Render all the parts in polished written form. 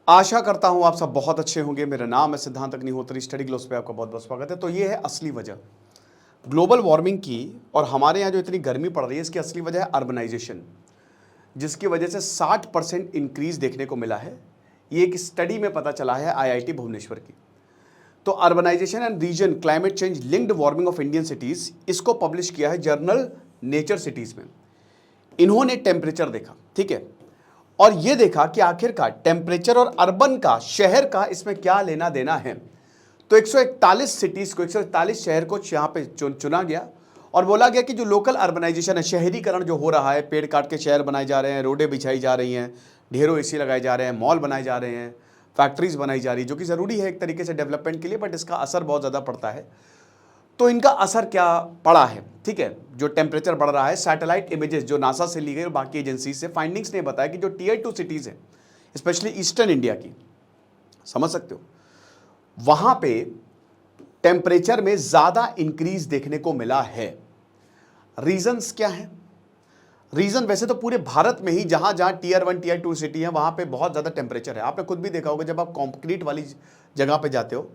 आशा करता हूं आप सब बहुत अच्छे होंगे। मेरा नाम है सिद्धांत अग्निहोत्री। स्टडी ग्लोस पे आपका बहुत बहुत स्वागत है। तो ये है असली वजह ग्लोबल वार्मिंग की, और हमारे यहाँ जो इतनी गर्मी पड़ रही है इसकी असली वजह है अर्बनाइजेशन, जिसकी वजह से 60% इंक्रीज देखने को मिला है। ये एक स्टडी में पता चला है आईआईटी भुवनेश्वर की। तो urbanisation and region climate change linked warming of Indian cities, इसको पब्लिश किया है जर्नल नेचर सिटीज में। इन्होंने टेम्परेचर देखा, ठीक है, और ये देखा कि आखिरकार टेम्परेचर और अर्बन का, शहर का इसमें क्या लेना देना है। तो 141 सिटीज को, 141 शहर को यहाँ पे चुना गया और बोला गया कि जो लोकल अर्बनाइजेशन है, शहरीकरण जो हो रहा है, पेड़ काट के शहर बनाए जा रहे हैं, रोडें बिछाई जा रही हैं, ढेरों एसी लगाए जा रहे हैं, मॉल बनाए जा रहे हैं, फैक्ट्रीज बनाई जा रही है, जो कि ज़रूरी है एक तरीके से डेवलपमेंट के लिए, बट इसका असर बहुत ज़्यादा पड़ता है। तो इनका असर क्या पड़ा है, ठीक है, जो टेम्परेचर बढ़ रहा है। सैटेलाइट इमेजेस जो नासा से ली गई और बाकी एजेंसी से, फाइंडिंग्स ने बताया कि जो टीयर 2 सिटीज़ हैं, स्पेशली ईस्टर्न इंडिया की, समझ सकते हो, वहाँ पे टेम्परेचर में ज़्यादा इंक्रीज देखने को मिला है। रीजंस क्या हैं? रीजन वैसे तो पूरे भारत में ही जहाँ जहाँ टीयर 1 टीयर 2 सिटी है वहाँ पे बहुत ज़्यादा टेम्परेचर है। आपने खुद भी देखा होगा, जब आप कॉन्क्रीट वाली जगह पे जाते हो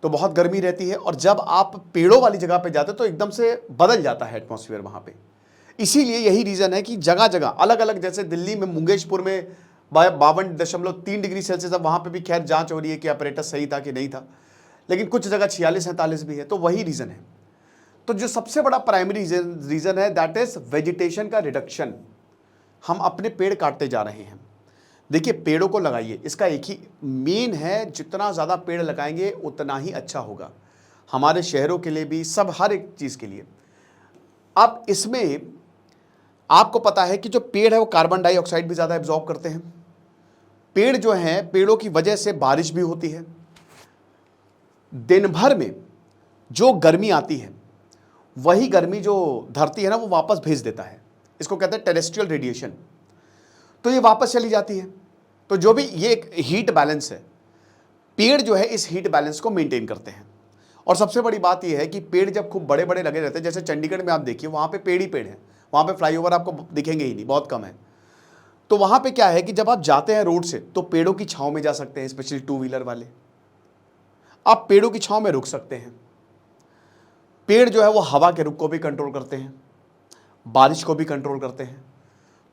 तो बहुत गर्मी रहती है, और जब आप पेड़ों वाली जगह पे जाते हो तो एकदम से बदल जाता है एटमॉस्फेयर वहाँ पे। इसीलिए यही रीज़न है कि जगह जगह अलग अलग, जैसे दिल्ली में मुंगेशपुर में 52.3 डिग्री सेल्सियस, अब वहाँ पे भी खैर जांच हो रही है कि ऑपरेटस सही था कि नहीं था, लेकिन कुछ जगह 46-47 भी है। तो वही रीज़न है। तो जो सबसे बड़ा प्राइमरी रीज़न है दैट इज़ वेजिटेशन का रिडक्शन। हम अपने पेड़ काटते जा रहे हैं। देखिए, पेड़ों को लगाइए, इसका एक ही मेन है, जितना ज़्यादा पेड़ लगाएंगे उतना ही अच्छा होगा हमारे शहरों के लिए भी, सब हर एक चीज़ के लिए। अब इसमें आपको पता है कि जो पेड़ है वो कार्बन डाइऑक्साइड भी ज़्यादा एब्जॉर्ब करते हैं। पेड़ जो हैं, पेड़ों की वजह से बारिश भी होती है। दिन भर में जो गर्मी आती है वही गर्मी जो धरती है ना वो वापस भेज देता है। इसको कहते हैं टेरेस्ट्रियल रेडिएशन। तो ये वापस चली जाती है। तो जो भी ये एक हीट बैलेंस है, पेड़ जो है इस हीट बैलेंस को मेंटेन करते हैं। और सबसे बड़ी बात ये है कि पेड़ जब खूब बड़े बड़े लगे रहते हैं, जैसे चंडीगढ़ में आप देखिए, वहाँ पे पेड़ ही पेड़ हैं, वहाँ पे फ्लाईओवर आपको दिखेंगे ही नहीं, बहुत कम है। तो वहाँ पे क्या है कि जब आप जाते हैं रोड से तो पेड़ों की छाँव में जा सकते हैं, स्पेशली 2 व्हीलर वाले, आप पेड़ों की छाँव में रुक सकते हैं। पेड़ जो है वो हवा के रुख को भी कंट्रोल करते हैं, बारिश को भी कंट्रोल करते हैं।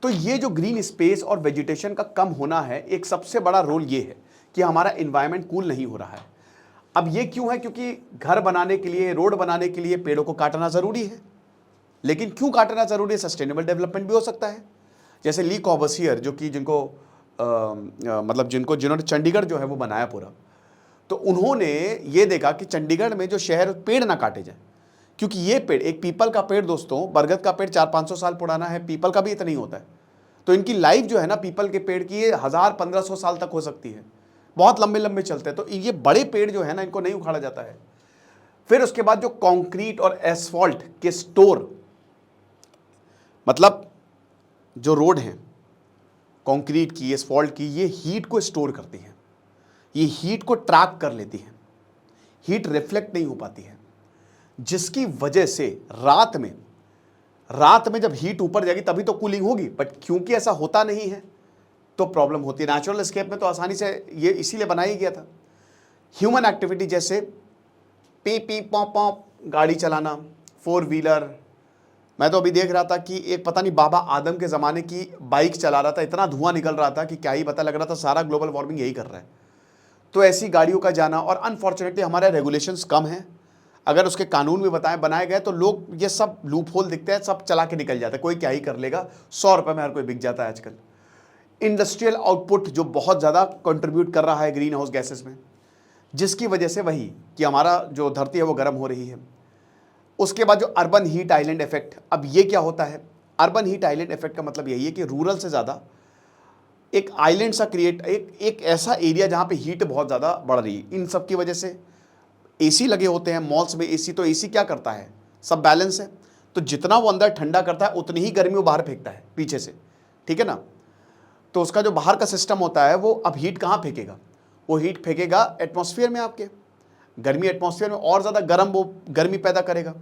तो ये जो ग्रीन स्पेस और वेजिटेशन का कम होना है, एक सबसे बड़ा रोल ये है कि हमारा एनवायरनमेंट कूल नहीं हो रहा है। अब ये क्यों है? क्योंकि घर बनाने के लिए, रोड बनाने के लिए पेड़ों को काटना ज़रूरी है। लेकिन क्यों काटना ज़रूरी है? सस्टेनेबल डेवलपमेंट भी हो सकता है। जैसे ली कॉर्बूसियर, जो कि जिन्होंने चंडीगढ़ जो है वो बनाया पूरा, तो उन्होंने ये देखा कि चंडीगढ़ में जो शहर, पेड़ ना काटे जाए, क्योंकि ये पेड़, एक पीपल का पेड़ दोस्तों, बरगद का पेड़ 400-500 साल पुराना है, पीपल का भी इतना ही होता है। तो इनकी लाइफ जो है ना, पीपल के पेड़ की, ये 1000-1500 साल तक हो सकती है, बहुत लंबे लंबे चलते हैं। तो ये बड़े पेड़ जो है ना, इनको नहीं उखाड़ा जाता है। फिर उसके बाद जो कंक्रीट और एसफॉल्ट के स्टोर, मतलब जो रोड हैं कंक्रीट की, एसफॉल्ट की, ये हीट को स्टोर करती हैं, ये हीट को ट्रैक कर लेती हैं, हीट रिफ्लेक्ट नहीं हो पाती है, जिसकी वजह से रात में जब हीट ऊपर जाएगी तभी तो कूलिंग होगी। बट क्योंकि ऐसा होता नहीं है तो प्रॉब्लम होती है। नेचुरल एस्केप में तो आसानी से ये इसीलिए बनाया गया था। ह्यूमन एक्टिविटी जैसे पी पी पॉप पॉप गाड़ी चलाना, 4 व्हीलर, मैं तो अभी देख रहा था कि एक पता नहीं बाबा आदम के ज़माने की बाइक चला रहा था, इतना धुआं निकल रहा था कि क्या ही पता लग रहा था सारा ग्लोबल वार्मिंग यही कर रहा है। तो ऐसी गाड़ियों का जाना, और अनफॉर्चुनेटली हमारे रेगुलेशंस कम हैं। अगर उसके कानून भी बनाए गए तो लोग, ये सब लूप होल दिखते हैं, सब चला के निकल जाता है, कोई क्या ही कर लेगा। 100 रुपये में हर कोई बिक जाता है आजकल। इंडस्ट्रियल आउटपुट जो बहुत ज़्यादा कंट्रीब्यूट कर रहा है ग्रीन हाउस गैसेस में, जिसकी वजह से वही कि हमारा जो धरती है वो गर्म हो रही है। उसके बाद जो अर्बन हीट आइलैंड इफेक्ट, अब ये क्या होता है? अर्बन हीट आइलैंड इफेक्ट का मतलब यही है कि रूरल से ज़्यादा एक आइलैंड सा क्रिएट, एक ऐसा एरिया जहाँ पे हीट बहुत ज़्यादा बढ़ रही है। इन सब की वजह से एसी लगे होते हैं मॉल्स में, एसी, तो एसी क्या करता है? सब बैलेंस है, तो जितना वो अंदर ठंडा करता है उतनी ही गर्मी वो बाहर फेंकता है पीछे से, ठीक है ना। तो उसका जो बाहर का सिस्टम होता है वो अब हीट कहाँ फेंकेगा? वो हीट फेंकेगा एटमॉस्फेयर में, आपके गर्मी एटमॉस्फेयर में और ज़्यादा गर्म वो गर्मी पैदा करेगा।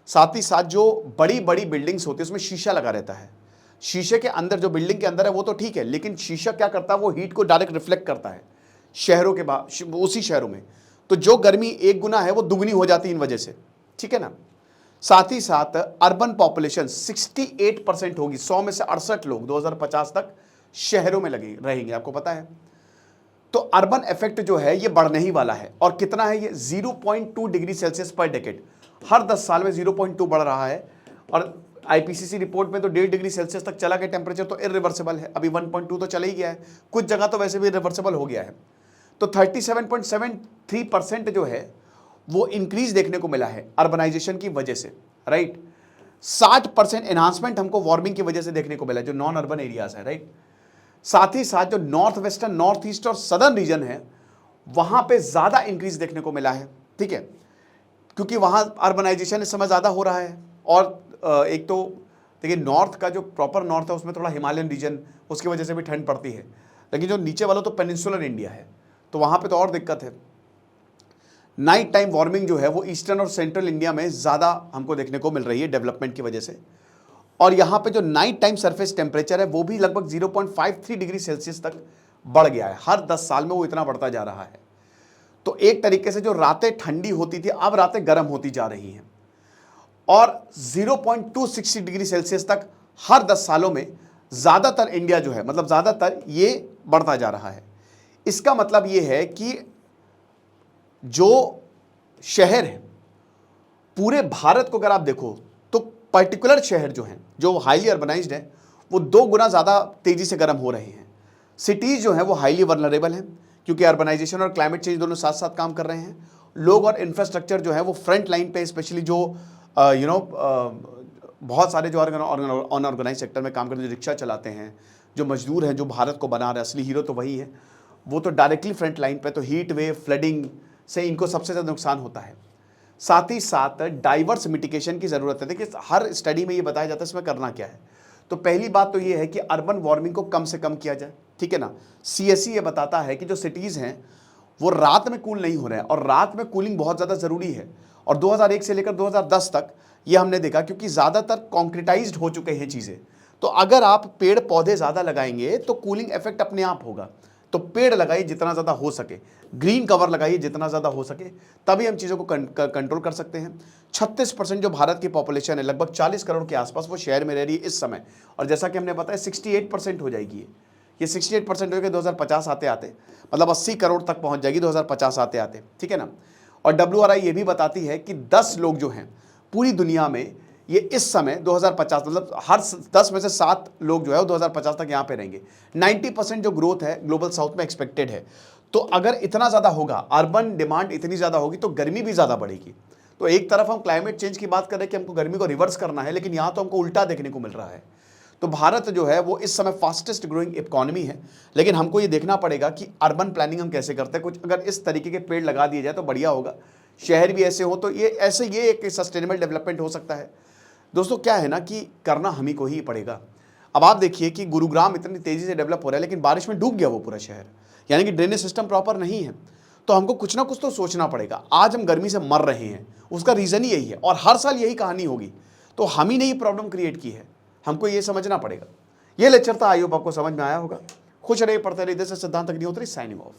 साथ ही साथ जो बड़ी बड़ी बिल्डिंग्स होती है उसमें शीशा लगा रहता है, शीशे के अंदर जो बिल्डिंग के अंदर है वो तो ठीक है, लेकिन शीशा क्या करता है, वो हीट को डायरेक्ट रिफ्लेक्ट करता है शहरों के बाद, उसी शहरों में। तो जो गर्मी 1 गुना है वो दुगनी हो जाती है इन वजह से, ठीक है ना। साथ ही साथ अर्बन पॉपुलेशन 68% होगी, 100 में से 68 लोग 2050 तक शहरों में लगे रहेंगे, आपको पता है। तो अर्बन इफेक्ट जो है ये बढ़ने ही वाला है, और कितना है ये 0.2 डिग्री सेल्सियस पर डेकेड, हर 10 साल में 0.2 बढ़ रहा है। और आईपीसीसी रिपोर्ट में तो 1.5 डिग्री सेल्सियस तक चला गया टेम्परेचर, तो इरिवर्सिबल है। अभी 1.2 तो चला ही गया है, कुछ जगह तो वैसे भी रिवर्सिबल हो गया है। तो 37.73% जो है वो इंक्रीज देखने को मिला है अर्बनाइजेशन की वजह से, राइट। 60% एनहांसमेंट हमको वार्मिंग की वजह से देखने को मिला, जो नॉन अर्बन एरियाज है, राइट। साथ ही साथ जो नॉर्थ वेस्टर्न, नॉर्थ ईस्ट और सदर्न रीजन है वहां पे ज्यादा इंक्रीज देखने को मिला है, ठीक है, क्योंकि वहां अर्बनाइजेशन इस समय ज्यादा हो रहा है। और एक तो देखिए नॉर्थ का जो प्रॉपर नॉर्थ है उसमें थोड़ा हिमालयन रीजन, उसकी वजह से भी ठंड पड़ती है, लेकिन जो नीचे वाला तो पेनिनसुलर इंडिया है, तो वहां पे तो और दिक्कत है। नाइट टाइम वार्मिंग जो है वो ईस्टर्न और सेंट्रल इंडिया में ज़्यादा हमको देखने को मिल रही है डेवलपमेंट की वजह से। और यहाँ पे जो नाइट टाइम सरफेस टेम्परेचर है वो भी लगभग 0.53 डिग्री सेल्सियस तक बढ़ गया है, हर 10 साल में वो इतना बढ़ता जा रहा है। तो एक तरीके से जो रातें ठंडी होती थी अब रातें गर्म होती जा रही हैं, और 0.260 डिग्री सेल्सियस तक हर 10 सालों में ज़्यादातर इंडिया जो है, मतलब ज़्यादातर ये बढ़ता जा रहा है। इसका मतलब ये है कि जो शहर है पूरे भारत को अगर आप देखो तो पर्टिकुलर शहर जो हैं, जो हाईली अर्बनाइज्ड है, वो 2 गुना ज़्यादा तेज़ी से गर्म हो रहे हैं। सिटीज़ जो हैं वो हाईली वल्नरेबल हैं, क्योंकि अर्बनाइजेशन और क्लाइमेट चेंज दोनों साथ साथ काम कर रहे हैं। लोग और इंफ्रास्ट्रक्चर जो है वो फ्रंट लाइन पे, स्पेशली जो बहुत सारे जो अनऑर्गेनाइज सेक्टर में काम करते हैं, जो रिक्शा चलाते हैं, जो मजदूर हैं, जो भारत को बना रहे हैं, असली हीरो तो वही है, वो तो डायरेक्टली फ्रंट लाइन पे, तो हीट वेव, फ्लडिंग से इनको सबसे ज़्यादा नुकसान होता है। साथ ही साथ डाइवर्स मिटिगेशन की ज़रूरत है। देखिए हर स्टडी में ये बताया जाता है इसमें करना क्या है। तो पहली बात तो ये है कि अर्बन वार्मिंग को कम से कम किया जाए, ठीक है ना। सीएससी ये बताता है कि जो सिटीज़ हैं वो रात में कूल नहीं हो रहे हैं, और रात में कूलिंग बहुत ज़्यादा ज़रूरी है। और 2001 से लेकर 2010 तक ये हमने देखा, क्योंकि ज़्यादातर कॉन्क्रीटाइज्ड हो चुके हैं चीज़ें। तो अगर आप पेड़ पौधे ज़्यादा लगाएंगे तो कूलिंग इफेक्ट अपने आप होगा। तो पेड़ लगाइए जितना ज़्यादा हो सके, ग्रीन कवर लगाइए जितना ज़्यादा हो सके, तभी हम चीज़ों को कंट्रोल कर सकते हैं। 36% जो भारत की पॉपुलेशन है, लगभग 40 करोड़ के आसपास, वो शहर में रह रही है इस समय। और जैसा कि हमने बताया 68% हो जाएगी ये 68% हो गया 2050 आते आते, मतलब 80 करोड़ तक पहुंच जाएगी 2050 आते आते, ठीक है ना। और WRI ये भी बताती है कि 10 लोग जो हैं पूरी दुनिया में, ये इस समय 2050, मतलब हर 10 में से 7 लोग जो है वो 2050 तक यहाँ पे रहेंगे। 90% जो ग्रोथ है ग्लोबल साउथ में एक्सपेक्टेड है। तो अगर इतना ज़्यादा होगा, अर्बन डिमांड इतनी ज़्यादा होगी, तो गर्मी भी ज़्यादा बढ़ेगी। तो एक तरफ हम क्लाइमेट चेंज की बात कर रहे हैं कि हमको गर्मी को रिवर्स करना है, लेकिन यहाँ तो हमको उल्टा देखने को मिल रहा है। तो भारत जो है वो इस समय फास्टेस्ट ग्रोइंग इकोनॉमी है, लेकिन हमको ये देखना पड़ेगा कि अर्बन प्लानिंग हम कैसे करते हैं। कुछ अगर इस तरीके के पेड़ लगा दिए जाए तो बढ़िया होगा, शहर भी ऐसे हो, तो ये एक सस्टेनेबल डेवलपमेंट हो सकता है। दोस्तों क्या है ना कि करना हम ही को ही पड़ेगा। अब आप देखिए कि गुरुग्राम इतनी तेज़ी से डेवलप हो रहा है, लेकिन बारिश में डूब गया वो पूरा शहर, यानी कि ड्रेनेज सिस्टम प्रॉपर नहीं है। तो हमको कुछ ना कुछ तो सोचना पड़ेगा। आज हम गर्मी से मर रहे हैं, उसका रीज़न ही यही है, और हर साल यही कहानी होगी। तो हम ही ने ये प्रॉब्लम क्रिएट की है, हमको ये समझना पड़ेगा। ये लेक्चर था, आई होप आपको समझ में आया होगा। खुश रहिए, पढ़ते रहिए। दिस इज सिद्धांत अग्निहोत्री, साइनिंग ऑफ।